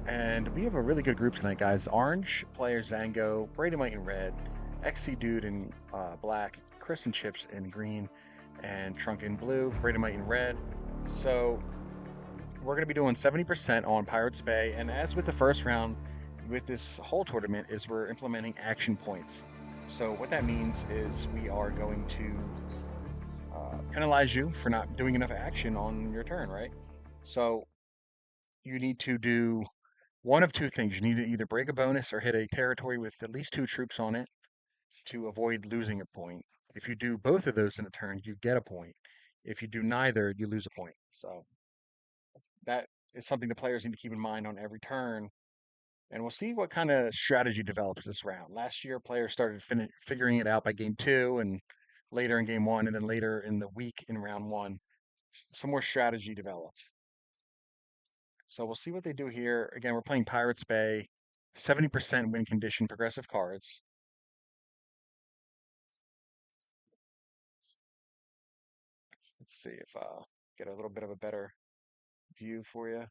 And we have a really good group tonight, guys. Orange player Zango, Brady White in red, XC Dude in black, Chris and Chips in green, and Trunk in blue, Brady White in red. So we're going to be doing 70% on Pirates Bay. And as with the first round, with this whole tournament, is we're implementing action points. So what that means is we are going to penalize you for not doing enough action on your turn, right? So you need to do one of two things. You need to either break a bonus or hit a territory with at least two troops on it to avoid losing a point. If you do both of those in a turn, you get a point. If you do neither, you lose a point. So that is something the players need to keep in mind on every turn. And we'll see what kind of strategy develops this round. Last year, players started figuring it out by game two, and later in game one, and then later in the week in round one, some more strategy developed. So we'll see what they do here. Again, we're playing Pirates Bay, 70% win condition, progressive cards. Let's see if get a little bit of a better view for you.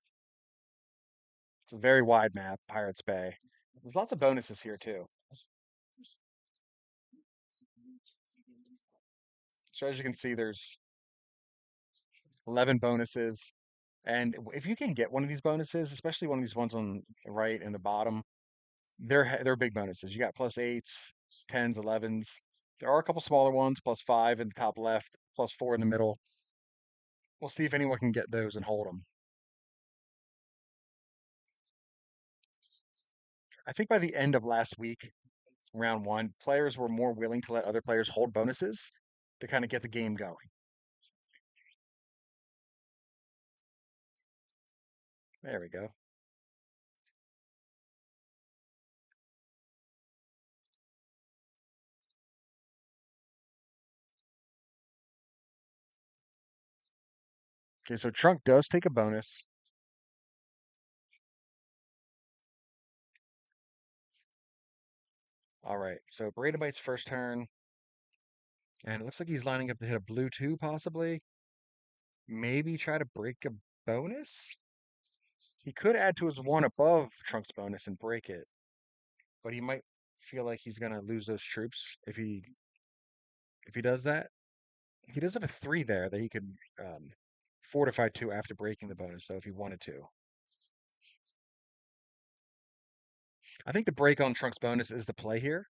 It's a very wide map, Pirates Bay. There's lots of bonuses here too. So as you can see, there's 11 bonuses. And if you can get one of these bonuses, especially one of these ones on the right and the bottom, they're big bonuses. You got plus eights, tens, 11s. There are a couple smaller ones, plus five in the top left, plus four in the middle. We'll see if anyone can get those and hold them. I think by the end of last week, round one, players were more willing to let other players hold bonuses to kind of get the game going. There we go. Okay, so Trunk does take a bonus. All right, so Bite's first turn, and it looks like he's lining up to hit a blue two, possibly. Maybe try to break a bonus? He could add to his one above Trunk's bonus and break it, but he might feel like he's gonna lose those troops if he does that. He does have a three there that he could fortify to after breaking the bonus, though, if he wanted to. I think the break on Trunk's bonus is the play here,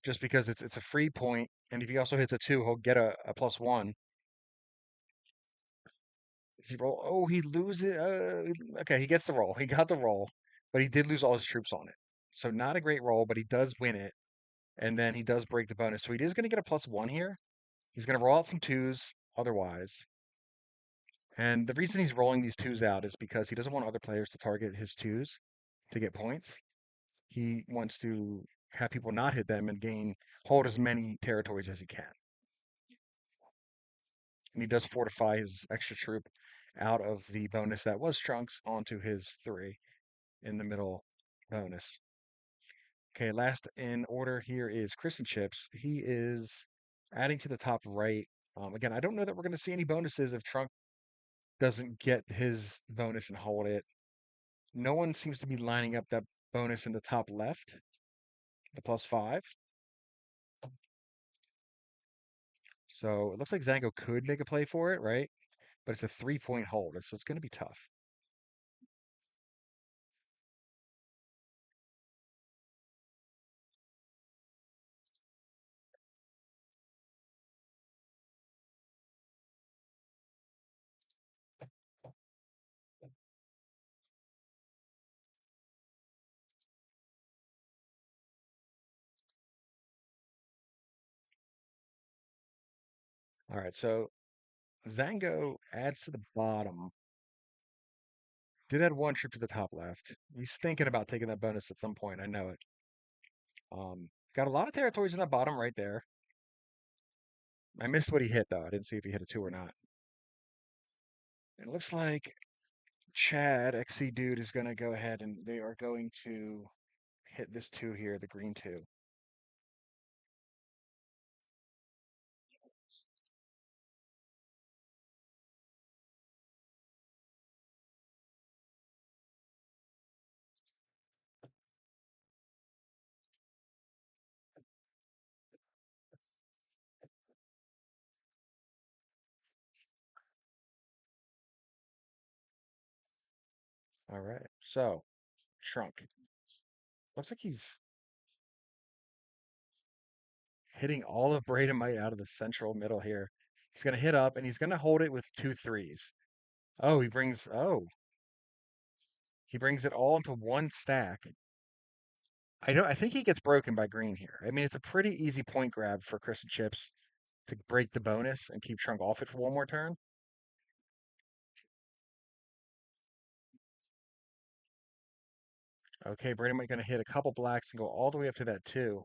just because it's a free point, and if he also hits a two, he'll get a plus one. Does he roll? Oh, he loses. Okay, he gets the roll. He got the roll, but he did lose all his troops on it. So not a great roll, but he does win it, and then he does break the bonus. So he is going to get a plus one here. He's going to roll out some twos otherwise. And the reason he's rolling these twos out is because he doesn't want other players to target his twos to get points. He wants to have people not hit them and hold as many territories as he can. And he does fortify his extra troop out of the bonus that was Trunks onto his three in the middle bonus. Okay, last in order here is Chris and Chips. He is adding to the top right. Again, I don't know that we're going to see any bonuses if Trunk doesn't get his bonus and hold it. No one seems to be lining up that bonus in the top left, the plus five. So it looks like Zango could make a play for it, right? But it's a 3-point hold, so it's going to be tough. All right, so Zango adds to the bottom. Did add one trip to the top left. He's thinking about taking that bonus at some point. I know it. Got a lot of territories in that bottom right there. I missed what he hit though. I didn't see if he hit a two or not. It looks like Chad XC Dude is going to go ahead and they are going to hit this two here, the green two. All right. So, Trunk. Looks like he's hitting all of Braden Might out of the central middle here. He's going to hit up and he's going to hold it with two threes. He brings it all into one stack. I think he gets broken by green here. I mean, it's a pretty easy point grab for Chris and Chips to break the bonus and keep Trunk off it for one more turn. Okay, Braden Might going to hit a couple blacks and go all the way up to that two.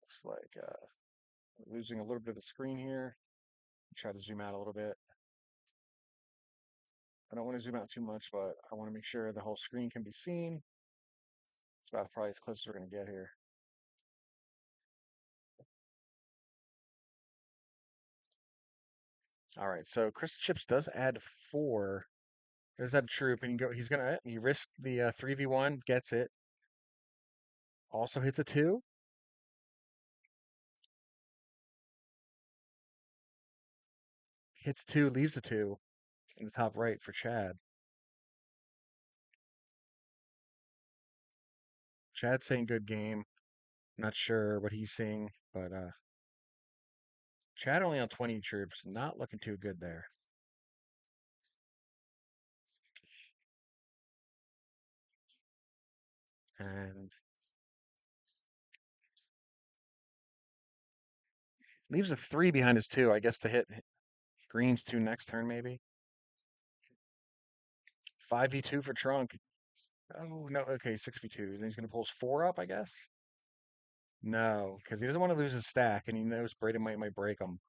Looks like losing a little bit of the screen here. Try to zoom out a little bit. I don't want to zoom out too much, but I want to make sure the whole screen can be seen. It's about probably as close as we're going to get here. All right, so Chris Chips does add four. There's that troop, and he risked the 3v1, gets it. Also hits a two. Hits two, leaves a two in the top right for Chad. Chad's saying good game. Not sure what he's seeing, but Chad only on 20 troops, not looking too good there. And leaves a three behind his two, I guess, to hit Green's two next turn, maybe. 5v2 for Trunk. Oh, no, okay, 6v2. Then he's going to pull his four up, I guess? No, because he doesn't want to lose his stack, and he knows Braden might break him.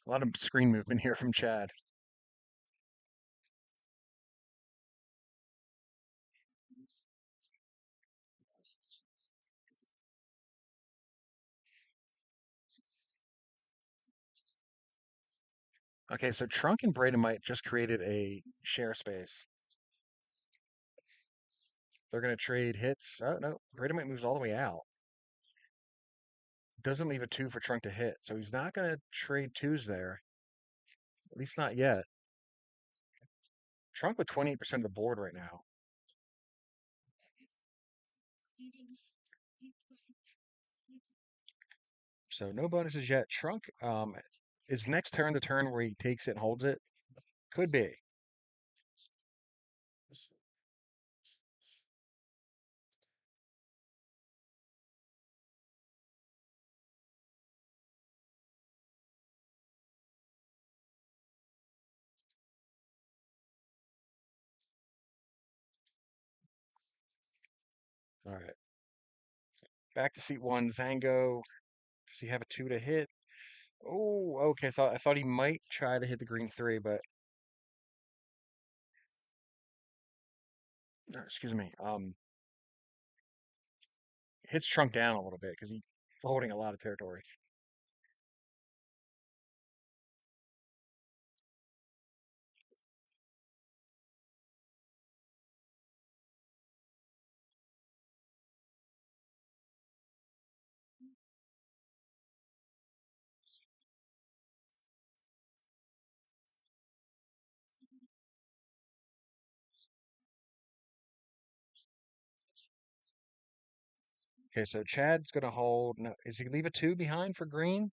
A lot of screen movement here from Chad. Okay, so Trunk and Braden might just created a share space. They're going to trade hits. Oh, no. Braden might moves all the way out. Doesn't leave a two for Trunk to hit, so he's not going to trade twos there. At least not yet. Trunk with 28% of the board right now. So no bonuses yet. Trunk is next turn the turn where he takes it and holds it? Could be. All right. Back to seat one. Zango. Does he have a two to hit? Oh, okay. I thought he might try to hit the green three, but excuse me. Hits Trunk down a little bit because he's holding a lot of territory. Okay, so Chad's gonna hold. No, is he leave a two behind for green?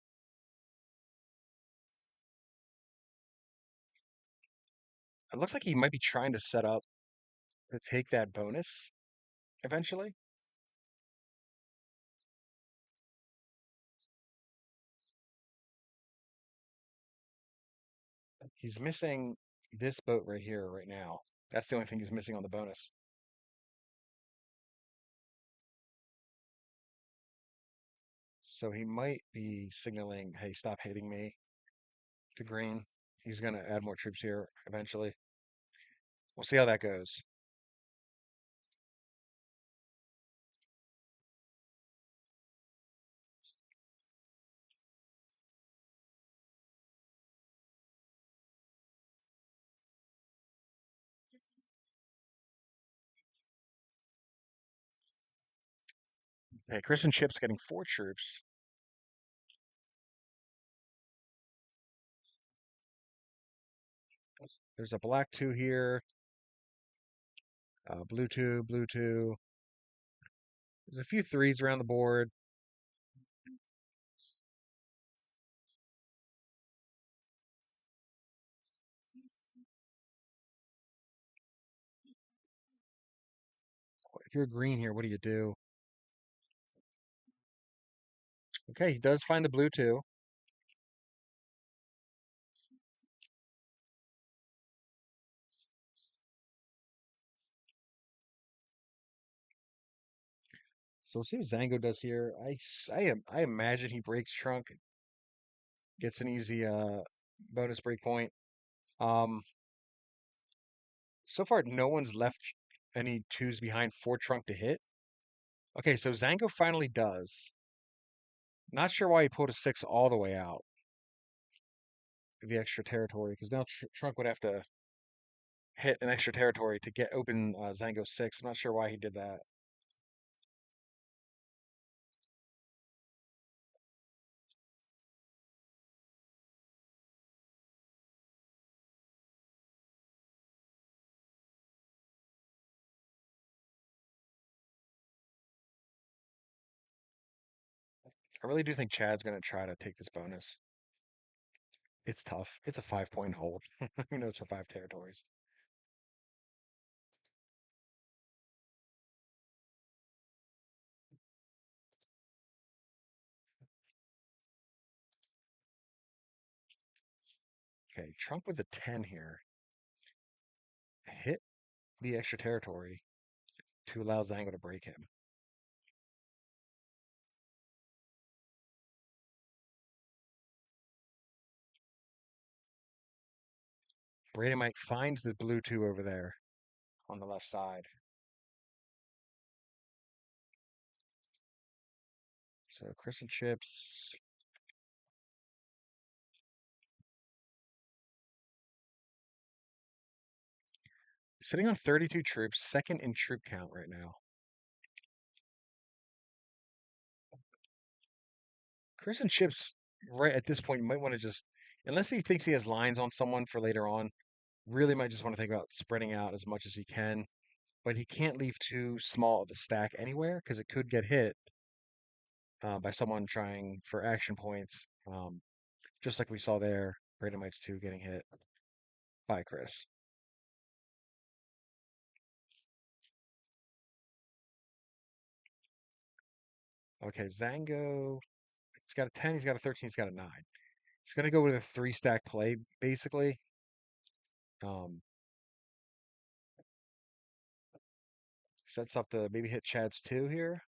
It looks like he might be trying to set up to take that bonus eventually. He's missing this boat right here, right now. That's the only thing he's missing on the bonus. So he might be signaling, hey, stop hitting me to green. He's going to add more troops here eventually. We'll see how that goes. Okay, Chris and Chip's getting 4 troops. There's a black 2 here, blue 2, blue 2. There's a few 3s around the board. If you're green here, what do you do? Okay, he does find the blue 2. So we'll see what Zango does here. I imagine he breaks trunk, gets an easy bonus break point. Um, so far, no one's left any 2s behind for trunk to hit. Okay, so Zango finally does. Not sure why he pulled a 6 all the way out the extra territory, because now Trunk would have to hit an extra territory to get open Zango's 6. I'm not sure why he did that. I really do think Chad's going to try to take this bonus. It's tough. It's a 5-point hold. Who knows for 5 territories? Okay, Trunk with a 10 here. Hit the extra territory to allow Zango to break him. Brady Mike finds the blue 2 over there on the left side. So Chris and Chips. Sitting on 32 troops, second in troop count right now. Chris and Chips, right at this point, you might want to just, unless he thinks he has lines on someone for later on, really might just want to think about spreading out as much as he can. But he can't leave too small of a stack anywhere because it could get hit by someone trying for action points. Just like we saw there, Brandon Mites 2 getting hit by Chris. Okay, Zango, he's got a 10, he's got a 13, he's got a 9. He's going to go with a 3-stack play, basically. Um, Sets up to maybe hit Chad's 2 here.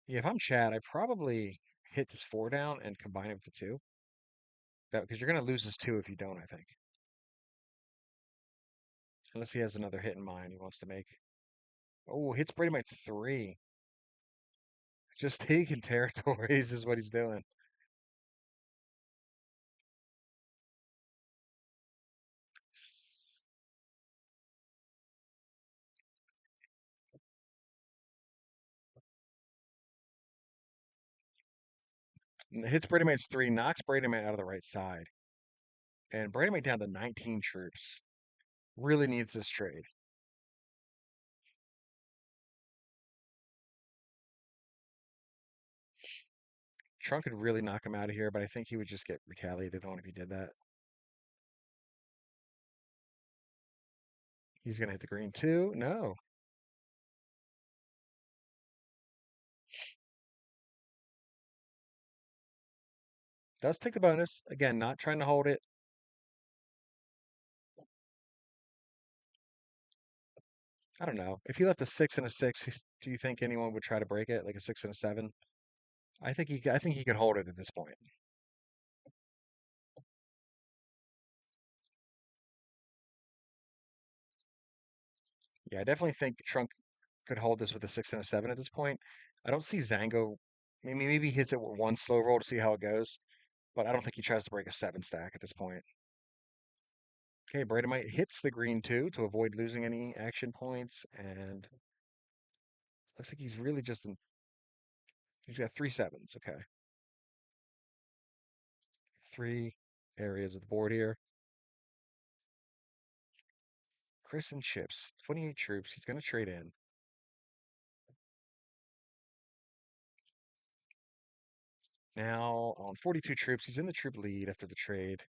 Yeah, if I'm Chad, I probably hit this 4 down and combine it with the 2. Because you're going to lose this 2 if you don't, I think. Unless he has another hit in mind he wants to make. Oh, hits Brady Mite 3. Just taking territories is what he's doing. Hits Brady Mite 3, knocks Brady Mite out of the right side. And Brady Mite down to 19 troops. Really needs this trade. Trunk could really knock him out of here, but I think he would just get retaliated on if he did that. He's going to hit the green too. No. Does take the bonus. Again, not trying to hold it. I don't know. If he left a 6 and a 6, do you think anyone would try to break it? Like a 6 and a 7? I think he could hold it at this point. Yeah, I definitely think Trunk could hold this with a 6 and a 7 at this point. I don't see Zango. Maybe he hits it with one slow roll to see how it goes, but I don't think he tries to break a 7 stack at this point. Okay, Bradamite hits the green 2 to avoid losing any action points, and Looks like he's really just in. He's got three sevens. Okay, three areas of the board here. Chris and Chips, 28 troops. He's going to trade in. Now on 42 troops, he's in the troop lead after the trade.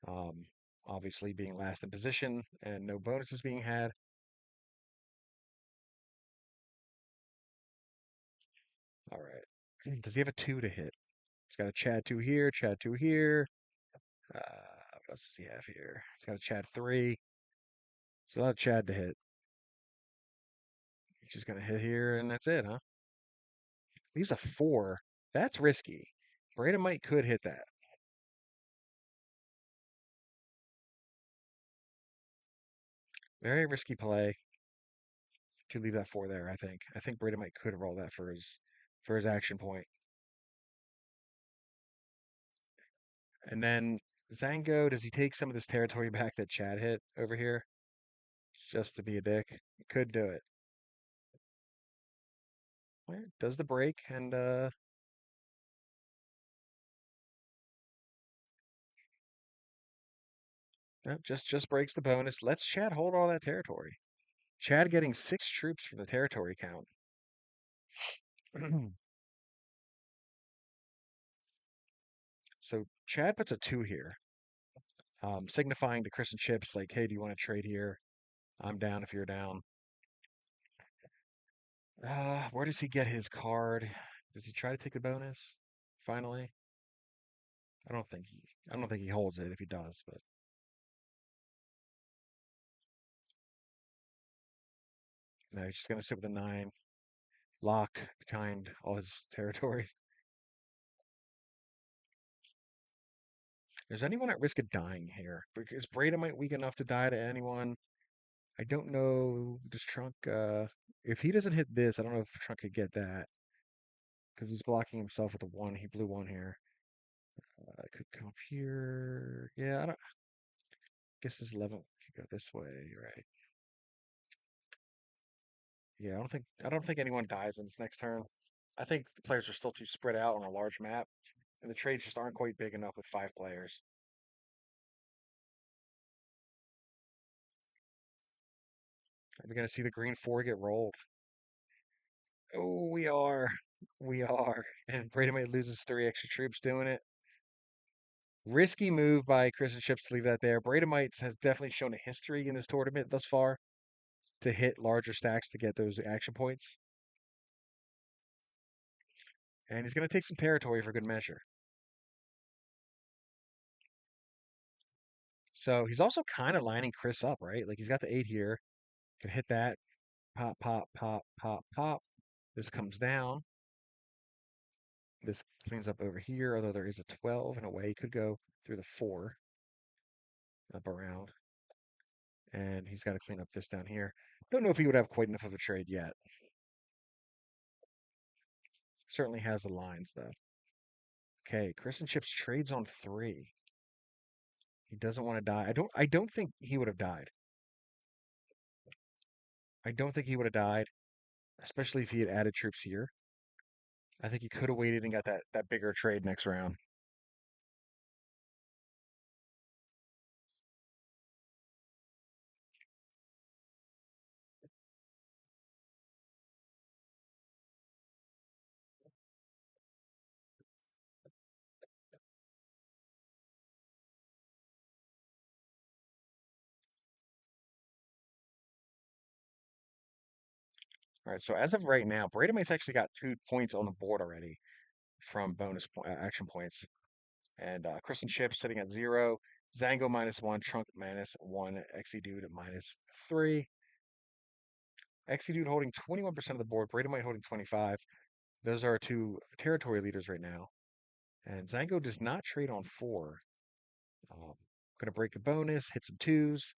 Um, Obviously being last in position and no bonuses being had. All right. Does he have a two to hit? He's got a Chad two here, Chad two here. What else does he have here? He's got a Chad three. So not a Chad to hit. He's just gonna hit here, and that's it, huh? He's a four. That's risky. Brandon Might could hit that. Very risky play to leave that four there. I think. I think Brandon Might could roll that for his action point. And then Zango, does he take some of this territory back that Chad hit over here? Just to be a dick. He could do it. Well, does the break and no, just breaks the bonus. Let's Chad hold all that territory. Chad getting six troops from the territory count. So Chad puts a two here, signifying to Chris and Chips like, hey, do you want to trade here? I'm down if you're down. Where does he get his card? Does he try to take the bonus? Finally, I don't think he. I don't think he holds it if he does, but no, he's just gonna sit with a nine, locked behind all his territory. Is anyone at risk of dying here? Because Breda might weak enough to die to anyone. I don't know. Does Trunk? If he doesn't hit this, I don't know if Trunk could get that because he's blocking himself with a one. He blew one here. I could come up here. Yeah, I don't. Guess his 11 could go this way, right? Yeah, I don't think anyone dies in this next turn. I think the players are still too spread out on a large map, and the trades just aren't quite big enough with five players. Are we gonna see the green four get rolled? Oh, we are. We are. And Brady might loses three extra troops doing it. Risky move by Chris and Chips to leave that there. Mites has definitely shown a history in this tournament thus far to hit larger stacks to get those action points. And he's going to take some territory for good measure. So he's also kind of lining Chris up, right? Like he's got the eight here. Can hit that. Pop, pop, pop, pop, pop. This comes down. This cleans up over here, although there is a 12 in a way. He could go through the four up around. And he's got to clean up this down here. Don't know if he would have quite enough of a trade yet. Certainly has the lines, though. Okay, Chris and Chips trades on three. He doesn't want to die. I don't think he would have died. I don't think he would have died, especially if he had added troops here. I think he could have waited and got that bigger trade next round. All right, so as of right now, Bradymate's actually got 2 points on the board already from action points. And Chris and Chip sitting at zero. Zango minus one, Trunk minus one, Xe Dude minus three. Xe Dude holding 21% of the board, Bradamite holding 25. Those are our two territory leaders right now. And Zango does not trade on four. Going to break a bonus, hit some twos.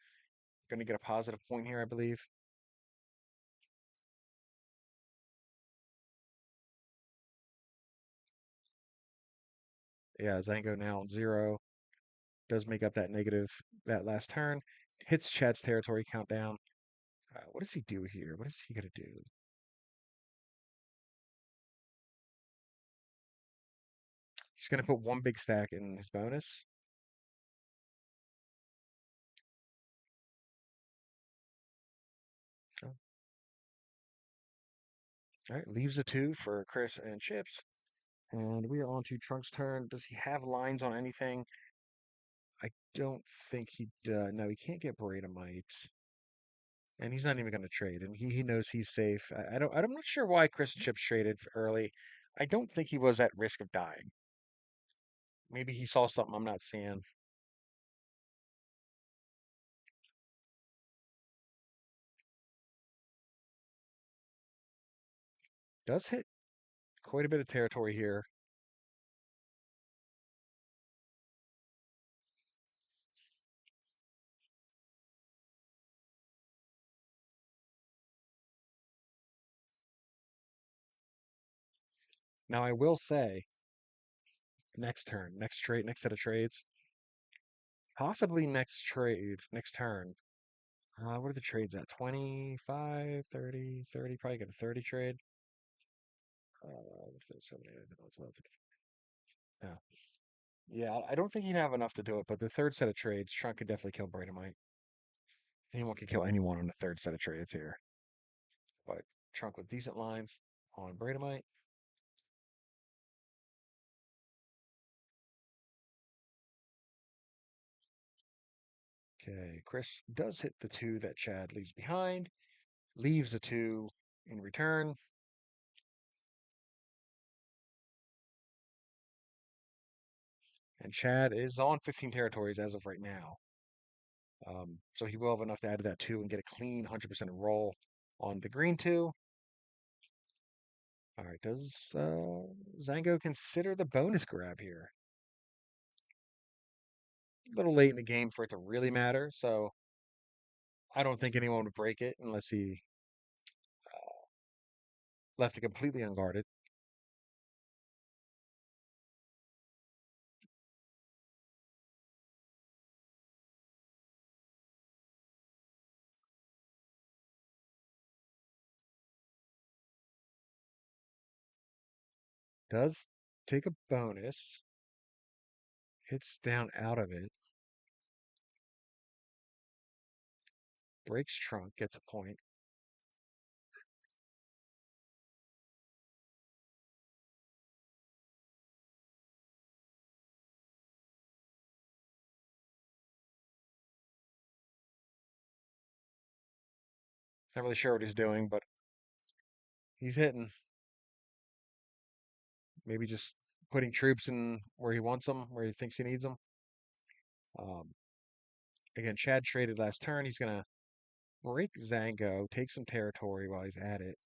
Going to get a positive point here, I believe. Yeah, Zango now on zero. Does make up that negative that last turn. Hits Chad's territory countdown. What does he do here? What is he going to do? He's going to put one big stack in his bonus. Oh, all right, leaves a 2 for Chris and Chips. And we are on to Trunk's turn. Does he have lines on anything? I don't think he does. No, he can't get Braidamite. And he's not even going to trade. And he knows he's safe. I'm not sure why Chris and Chips traded early. I don't think he was at risk of dying. Maybe he saw something I'm not seeing. Does hit quite a bit of territory here. Now I will say, next turn, next trade, next set of trades, possibly next trade, next turn. What are the trades at? 25, 30, 30. Probably get a 30 trade. Yeah. Yeah, I don't think he'd have enough to do it, but the third set of trades, Trunk could definitely kill Braidamite. Anyone could kill anyone on the third set of trades here. But Trunk with decent lines on Braidamite. Okay, Chris does hit the 2 that Chad leaves behind, leaves a 2 in return. And Chad is on 15 territories as of right now. So he will have enough to add to that 2 and get a clean 100% roll on the green 2. All right, does Zango consider the bonus grab here? A little late in the game for it to really matter, so I don't think anyone would break it unless he left it completely unguarded. Does take a bonus, hits down out of it, breaks trunk, gets a point. Not really sure what he's doing, but he's hitting. Maybe just putting troops in where he wants them, where he thinks he needs them. Um, Again, Chad traded last turn. He's going to break Zango, take some territory while he's at it.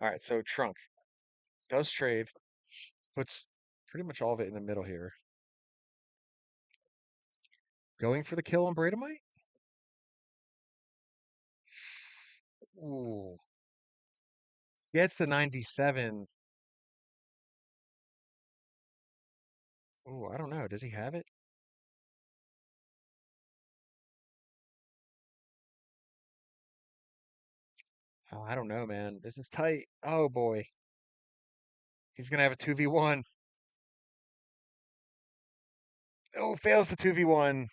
All right, so Trunk does trade, puts pretty much all of it in the middle here. Going for the kill on Braidamite? Ooh. Gets the 97. Ooh, I don't know. Does he have it? Oh, I don't know, man. This is tight. Oh boy. He's gonna have a 2v1. Oh, fails the 2v1.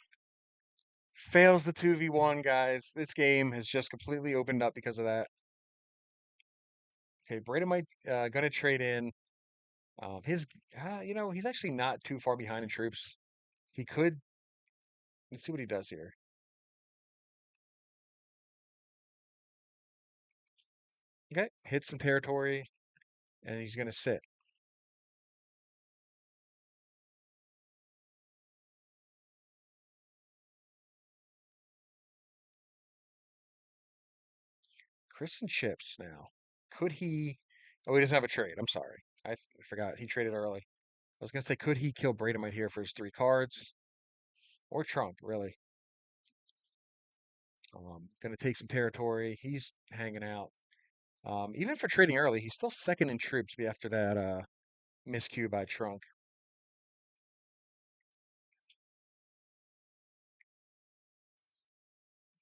Fails the 2v1, guys. This game has just completely opened up because of that. Okay, Braden might gonna trade in. He's actually not too far behind in troops. He could. Let's see what he does here. Okay, hits some territory, and he's gonna sit. Chris and Chips now. Could he? Oh, he doesn't have a trade. I'm sorry. I forgot. He traded early. I was gonna say, could he kill Braidamite here for his 3 cards? Or Trump, really. Gonna take some territory. He's hanging out. Even for trading early, he's still second in troops after that miscue by Trunk.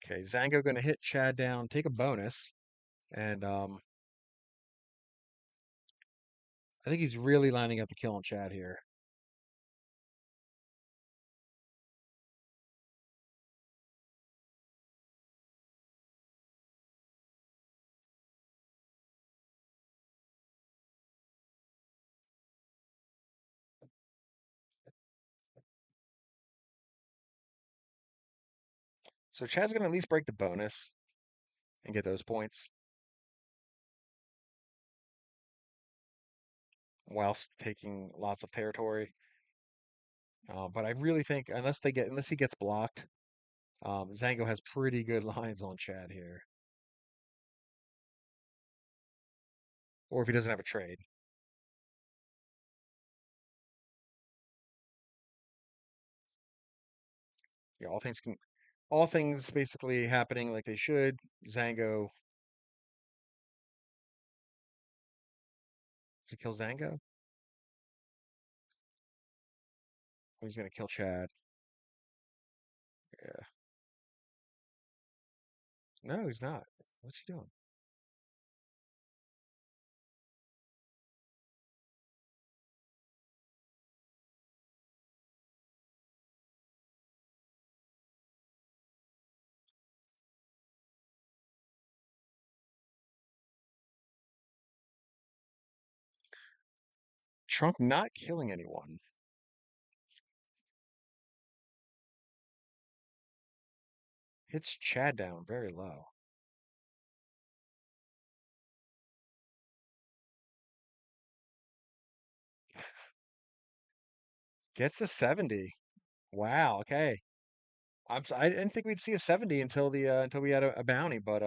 Okay, Zango going to hit Chad down, take a bonus, and I think he's really lining up to kill on Chad here. So Chad's going to at least break the bonus and get those points whilst taking lots of territory. But I really think unless he gets blocked, Zango has pretty good lines on Chad here. Or if he doesn't have a trade. Yeah, all things basically happening like they should. Zango to kill Zango. He's gonna kill Chad. Yeah. No, he's not. What's he doing? Trump not killing anyone. Hits Chad down very low. Gets to 70. Wow. Okay. I didn't think we'd see a 70 until we had a bounty, but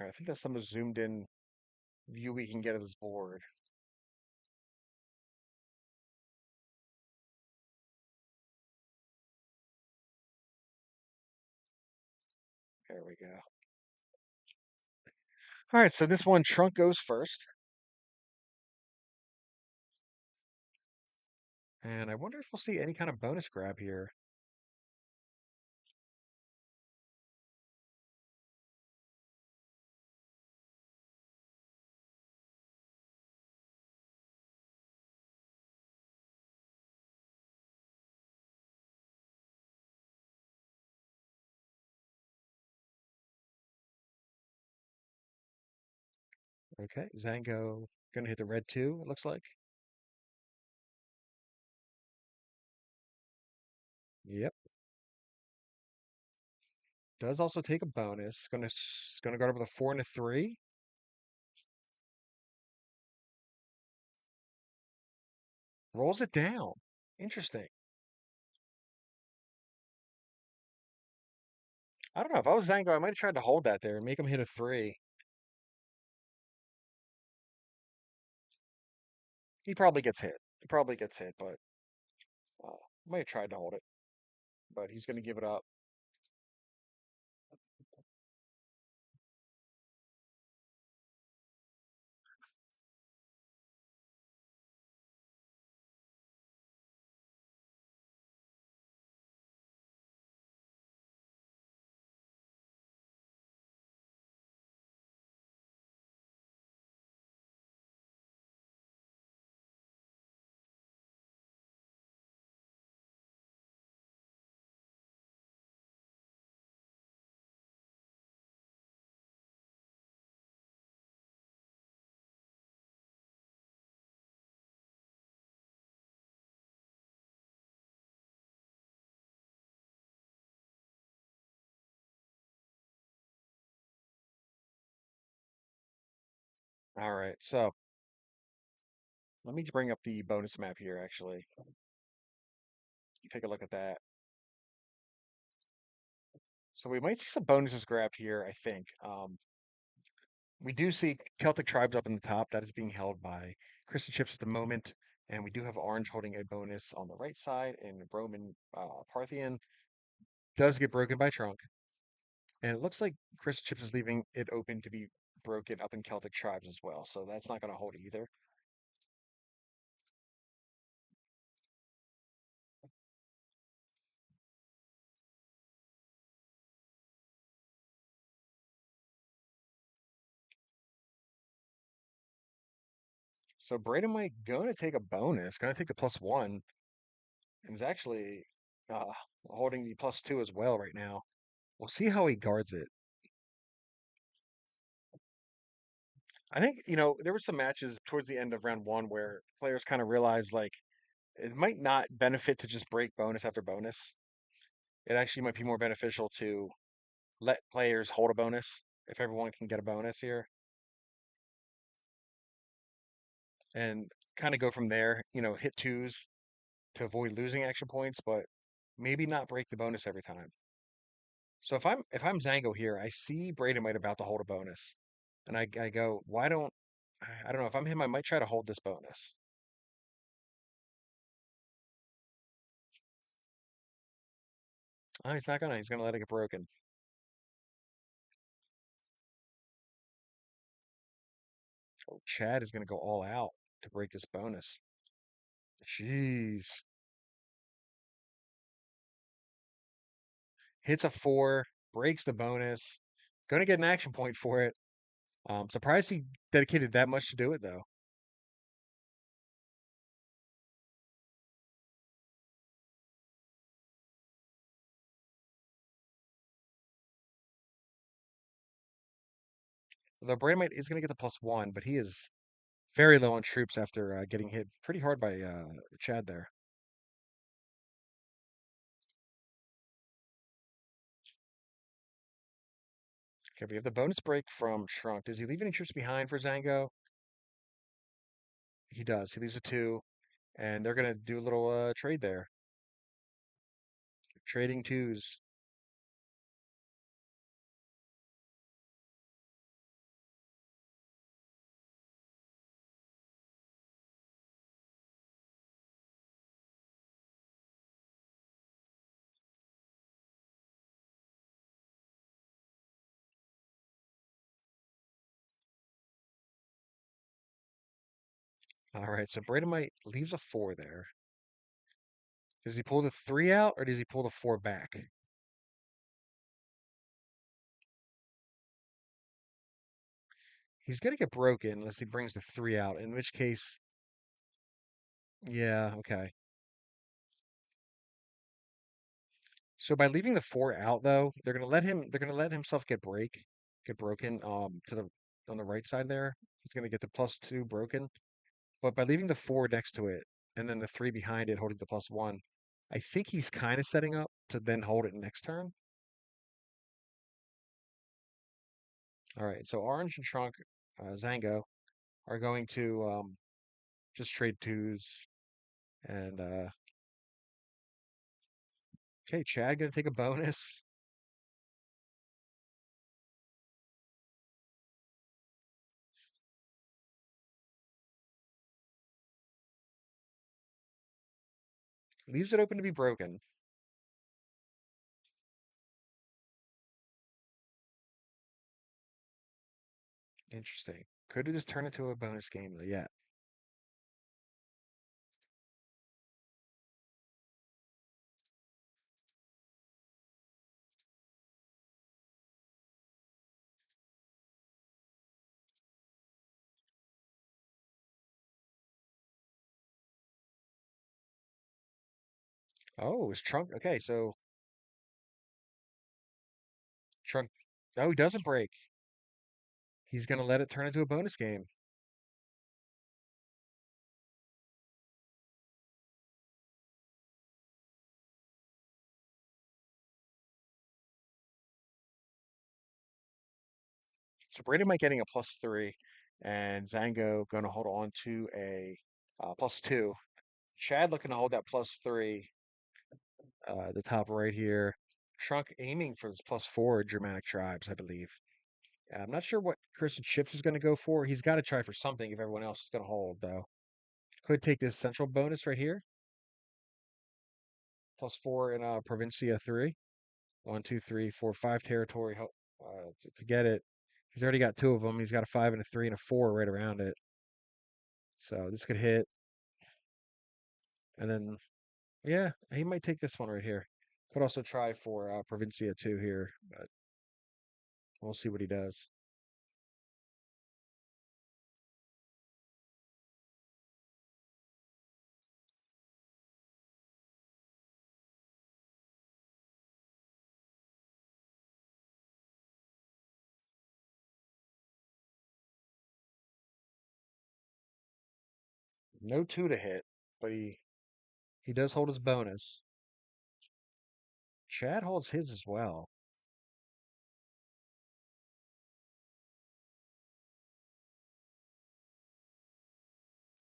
I think that's the most zoomed in view we can get of this board. There we go. All right, so this one Trunk goes first. And I wonder if we'll see any kind of bonus grab here. Okay, Zango gonna hit the red two, it looks like. Yep. Does also take a bonus. Gonna go over the 4 and a 3. Rolls it down. Interesting. I don't know. If I was Zango, I might have tried to hold that there and make him hit a 3. He probably gets hit. He probably gets hit, but might have tried to hold it. But he's gonna give it up. All right, so let me bring up the bonus map here, actually. Take a look at that. So we might see some bonuses grabbed here, I think. We do see Celtic Tribes up in the top. That is being held by Kristen Chips at the moment. And we do have Orange holding a bonus on the right side, and Roman Parthian does get broken by Trunk. And it looks like Kristen Chips is leaving it open to be broken up in Celtic Tribes as well. So that's not going to hold either. So Braden might going to take a bonus, going to take the +1, and is actually uh, holding the +2 as well right now. We'll see how he guards it. I think, there were some matches towards the end of round one where players kind of realized like it might not benefit to just break bonus after bonus. It actually might be more beneficial to let players hold a bonus if everyone can get a bonus here and kind of go from there, hit twos to avoid losing action points, but maybe not break the bonus every time. So if I'm Zango here, I see Braden might about to hold a bonus. And I go, why don't I don't know, if I'm him, I might try to hold this bonus. Oh, he's gonna let it get broken. Oh, Chad is gonna go all out to break this bonus. Jeez. Hits a 4, breaks the bonus. Gonna get an action point for it. Surprised he dedicated that much to do it though. Though Brandmite is gonna get the +1, but he is very low on troops after getting hit pretty hard by Chad there. Okay, we have the bonus break from Shrunk. Does he leave any troops behind for Zango? He does. He leaves a 2, and they're gonna do a little trade there. Trading twos. All right, so Bradomite leaves a 4 there. Does he pull the 3 out or does he pull the 4 back? He's gonna get broken unless he brings the 3 out, in which case, yeah, okay. So by leaving the 4 out though, they're gonna let himself get broken to the on the right side there. He's gonna get the +2 broken. But by leaving the 4 next to it and then the 3 behind it holding the +1, I think he's kind of setting up to then hold it next turn. All right, so Orange and Trunk, Zango are going to just trade twos and okay, Chad gonna take a bonus. Leaves it open to be broken. Interesting. Could have just turned into a bonus game yet. Oh, it's Trunk. Okay, so Trunk. Oh, he doesn't break. He's gonna let it turn into a bonus game. So Brandon might getting a +3, and Zango going to hold on to a +2. Chad looking to hold that +3, the top right here. Trunk aiming for this +4 Germanic tribes, I believe. I'm not sure what Chris and Chips is going to go for. He's got to try for something if everyone else is going to hold, though. Could take this central bonus right here. +4 in Provincia 3. 1, 2, 3, 4, 5 territory to get it. He's already got 2 of them. He's got a 5 and a 3 and a 4 right around it. So this could hit. And then, yeah, he might take this one right here. Could also try for Provincia 2 here, but we'll see what he does. No 2 to hit, but he does hold his bonus. Chad holds his as well.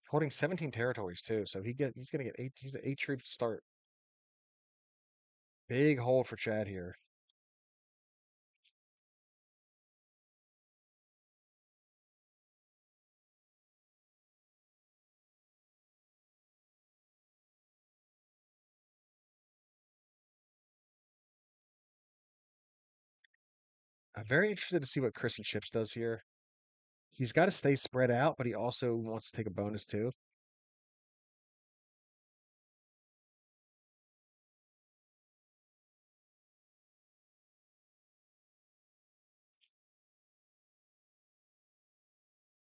Holding 17 territories too, so he's gonna get 8. He's at 8 troops to start. Big hold for Chad here. I'm very interested to see what Chris and Chips does here. He's got to stay spread out, but he also wants to take a bonus too.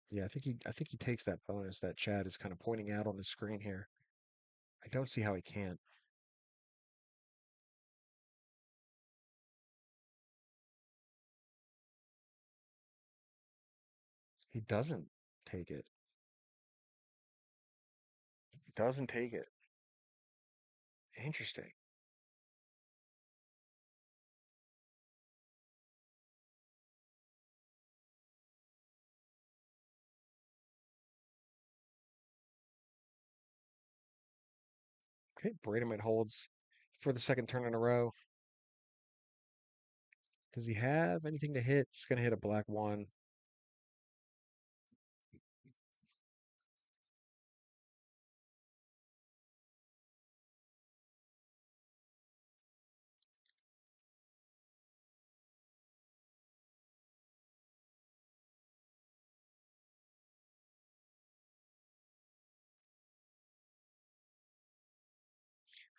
Yeah, I think he takes that bonus that Chad is kind of pointing out on the screen here. I don't see how he can't. He doesn't take it. He doesn't take it. Interesting. Okay, Bradamite holds for the second turn in a row. Does he have anything to hit? He's gonna hit a black 1.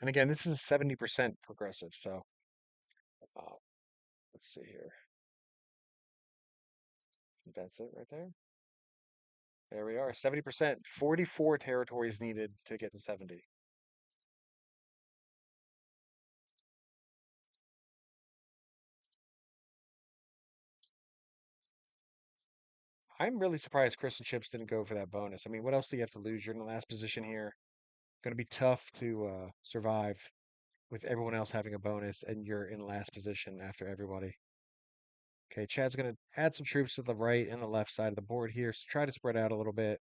And again, this is 70% progressive, so uh, let's see here. That's it right there. There we are, 70%. 44 territories needed to get to 70. I'm really surprised Chris and Chips didn't go for that bonus. I mean, what else do you have to lose? You're in the last position here. Going to be tough to survive with everyone else having a bonus and you're in last position after everybody. Okay, Chad's going to add some troops to the right and the left side of the board here. So try to spread out a little bit.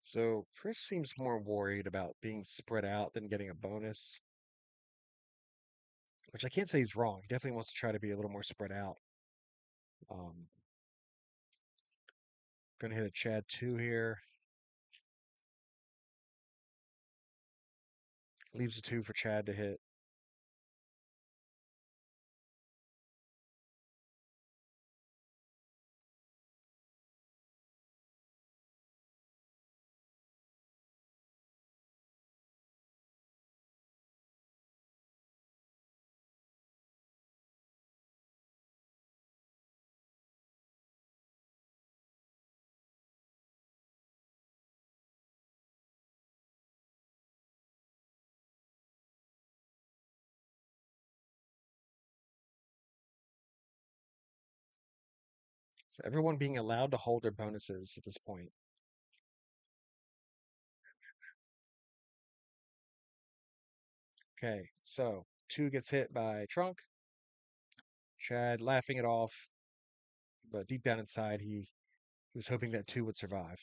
So Chris seems more worried about being spread out than getting a bonus, which I can't say he's wrong. He definitely wants to try to be a little more spread out. Um, Gonna hit a Chad 2 here. Leaves a 2 for Chad to hit. So everyone being allowed to hold their bonuses at this point. Okay, so 2 gets hit by Trunk. Chad laughing it off, but deep down inside, he was hoping that 2 would survive.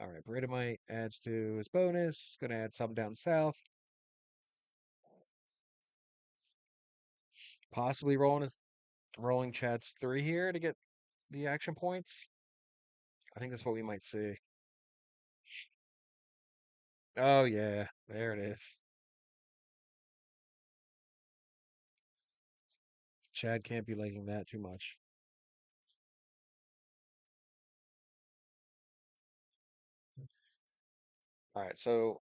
All right, Britomite adds to his bonus. Going to add some down south. Possibly rolling Chad's 3 here to get the action points. I think that's what we might see. Oh, yeah, there it is. Chad can't be liking that too much. All right, so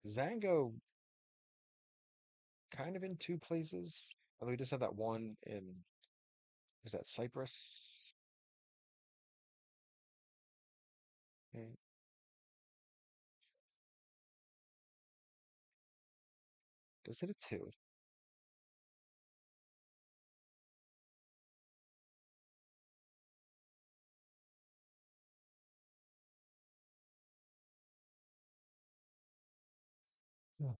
Zango kind of in 2 places. Although we just have that one in, is that Cyprus? Okay. Does it a 2? Yeah.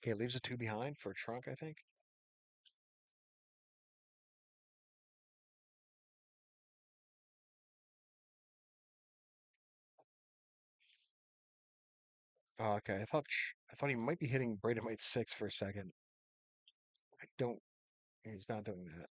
Okay, it leaves a 2 behind for Trunk, I think. Oh, okay, I thought he might be hitting Bradomite 6 for a second. I don't, he's not doing that.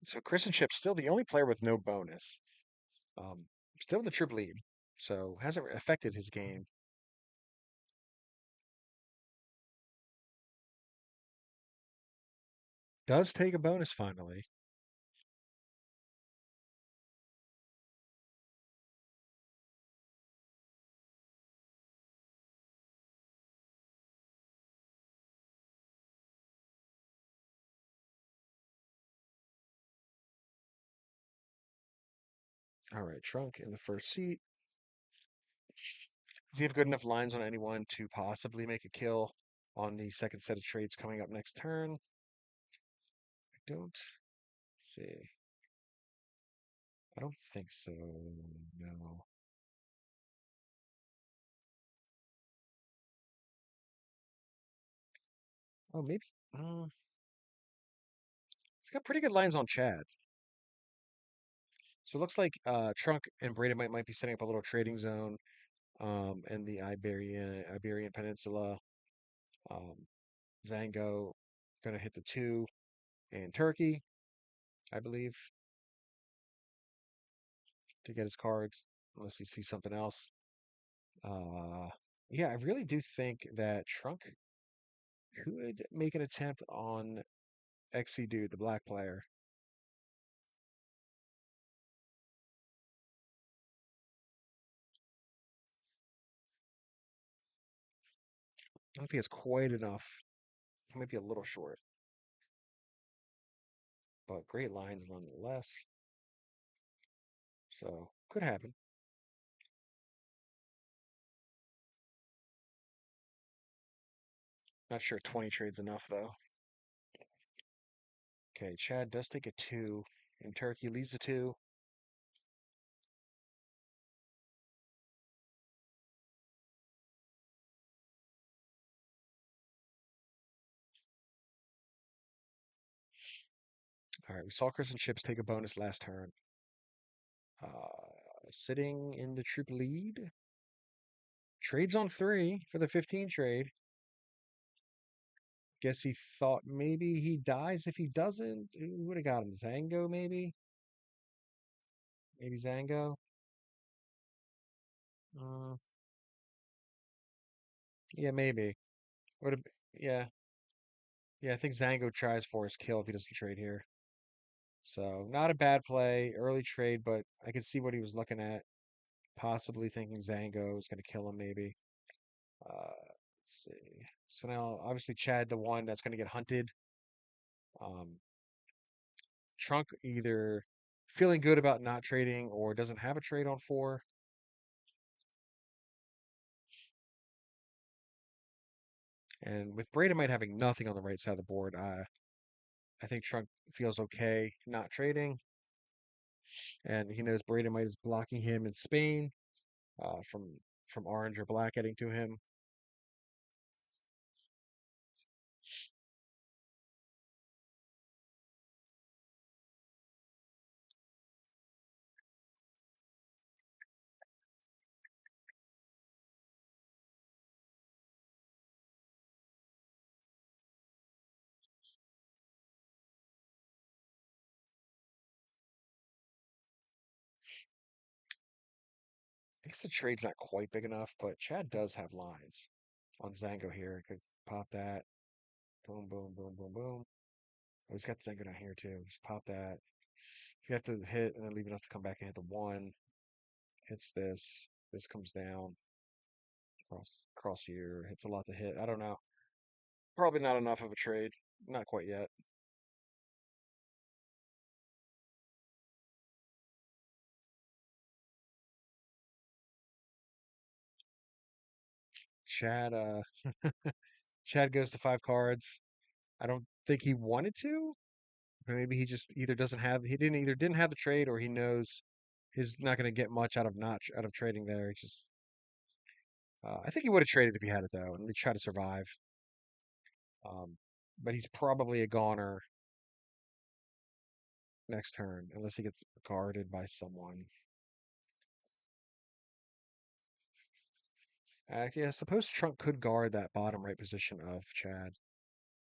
So Chris and Chip's still the only player with no bonus. Um, Still in the trip lead, so hasn't affected his game. Does take a bonus finally. All right, Trunk in the first seat. Does he have good enough lines on anyone to possibly make a kill on the second set of trades coming up next turn? I don't see. I don't think so. No. Oh, maybe. He's got pretty good lines on Chad. So it looks like Trunk and Breda might be setting up a little trading zone in the Iberian Peninsula. Um, Zango gonna hit the 2 in Turkey, I believe, to get his cards, unless he sees something else. Uh, yeah, I really do think that Trunk could make an attempt on XC Dude, the black player. I don't know if he has quite enough. He might be a little short, but great lines nonetheless. So could happen. Not sure 20 trades enough though. Okay, Chad does take a 2, and Turkey leaves a 2. All right, we saw Chris and Chips take a bonus last turn. Sitting in the troop lead. Trades on 3 for the 15 trade. Guess he thought maybe he dies if he doesn't. Who would have got him? Zango, maybe? Maybe Zango? Uh, Yeah, maybe. Would have, yeah, yeah. I think Zango tries for his kill if he doesn't trade here. So not a bad play, early trade, but I could see what he was looking at, possibly thinking Zango is going to kill him maybe. Let's see. So now, obviously, Chad, the one that's going to get hunted. Um, Trunk either feeling good about not trading or doesn't have a trade on four. And with Might having nothing on the right side of the board, I think Trunk feels okay not trading. And he knows Might is blocking him in Spain from orange or black getting to him. I guess the trade's not quite big enough, but Chad does have lines on Zango here. I could pop that. Boom, boom, boom, boom, boom. Oh, he's got Zango down here too. Just pop that. You have to hit and then leave enough to come back and hit the one. Hits this. This comes down. Cross here. Hits a lot to hit. I don't know. Probably not enough of a trade. Not quite yet. Chad Chad goes to five cards. I don't think he wanted to. Maybe he just either doesn't have he didn't either didn't have the trade or he knows he's not going to get much out of not out of trading there. He just I think he would have traded if he had it though, and try to survive. Um, but he's probably a goner next turn unless he gets guarded by someone. Yeah, I suppose Trunk could guard that bottom right position of Chad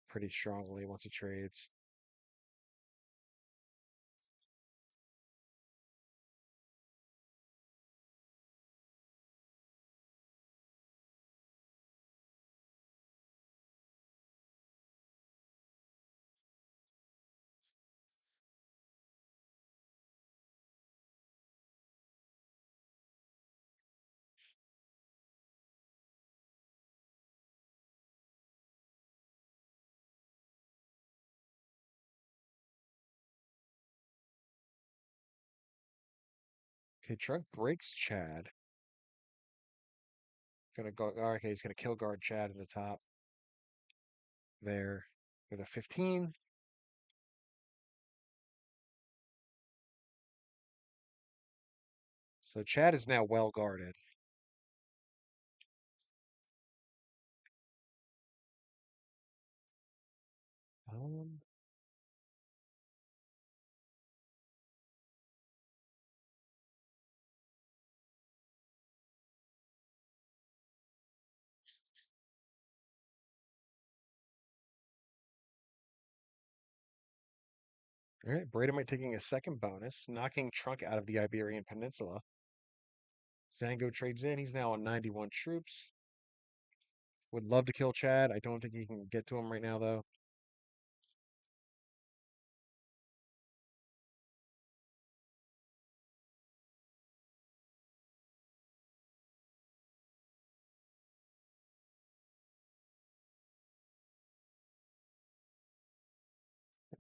pretty strongly once he trades. Okay, Trunk breaks Chad. Gonna go. Okay, he's gonna kill guard Chad in the top there with a 15. So Chad is now well guarded. Um, all right, Might taking a second bonus, knocking Trunk out of the Iberian Peninsula. Zango trades in. He's now on 91 troops. Would love to kill Chad. I don't think he can get to him right now, though.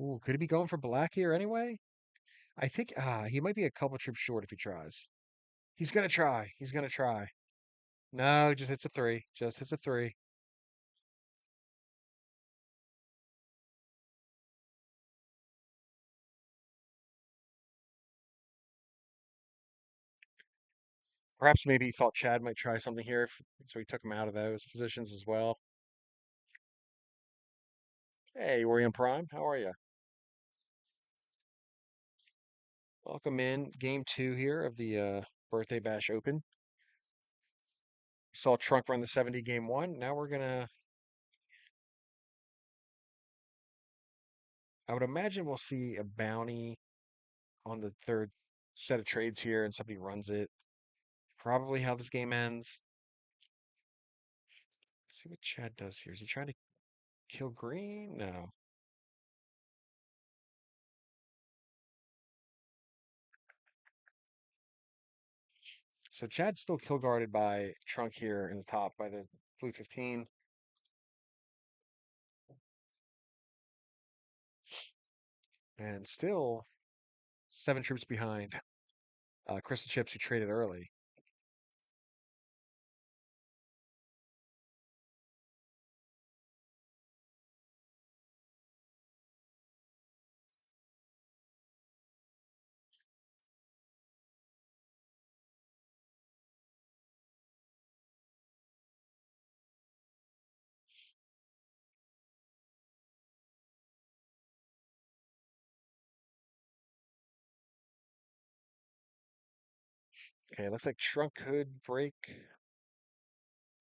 Ooh, could he be going for black here anyway? I think he might be a couple troops short if he tries. He's gonna try. He's gonna try. No, just hits a three. Just hits a three. Perhaps maybe he thought Chad might try something here, so he took him out of those positions as well. Hey, Orion Prime, how are you? Welcome in game two here of the Birthday Bash Open. Saw Trunk run the 70 game one. Now we're gonna. I would imagine we'll see a bounty on the third set of trades here, and somebody runs it. Probably how this game ends. Let's see what Chad does here. Is he trying to kill green? No. So Chad's still kill guarded by Trunk here in the top by the blue 15. And still 7 troops behind Chris and Chips, who traded early. Okay, looks like Trunk could break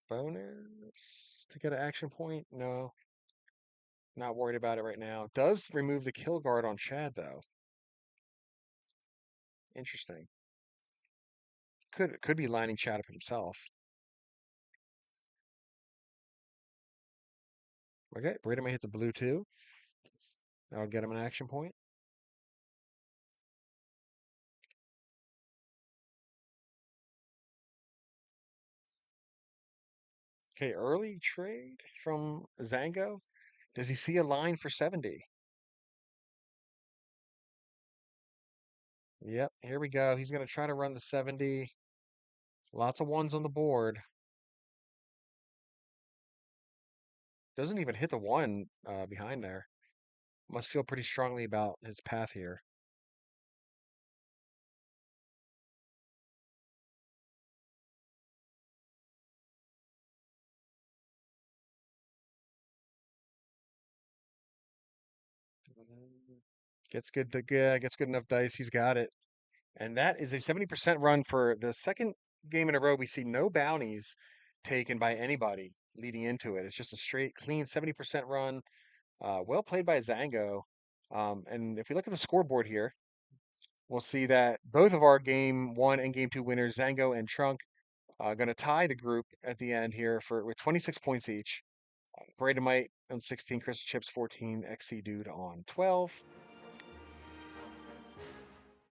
bonus to get an action point. No, not worried about it right now. Does remove the kill guard on Chad, though. Interesting. Could be lining Chad up himself. Okay, Brady may hit the blue 2. That'll get him an action point. Okay, early trade from Zango. Does he see a line for 70? Yep, here we go. He's going to try to run the 70. Lots of ones on the board. Doesn't even hit the 1 behind there. Must feel pretty strongly about his path here. Gets good enough dice. He's got it. And that is a 70% run for the second game in a row. We see no bounties taken by anybody leading into it. It's just a straight, clean 70% run. Well played by Zango. And if we look at the scoreboard here, we'll see that both of our game 1 and game 2 winners, Zango and Trunk, are going to tie the group at the end here for with 26 points each. Braden Might on 16, Chris Chips 14, XC Dude on 12.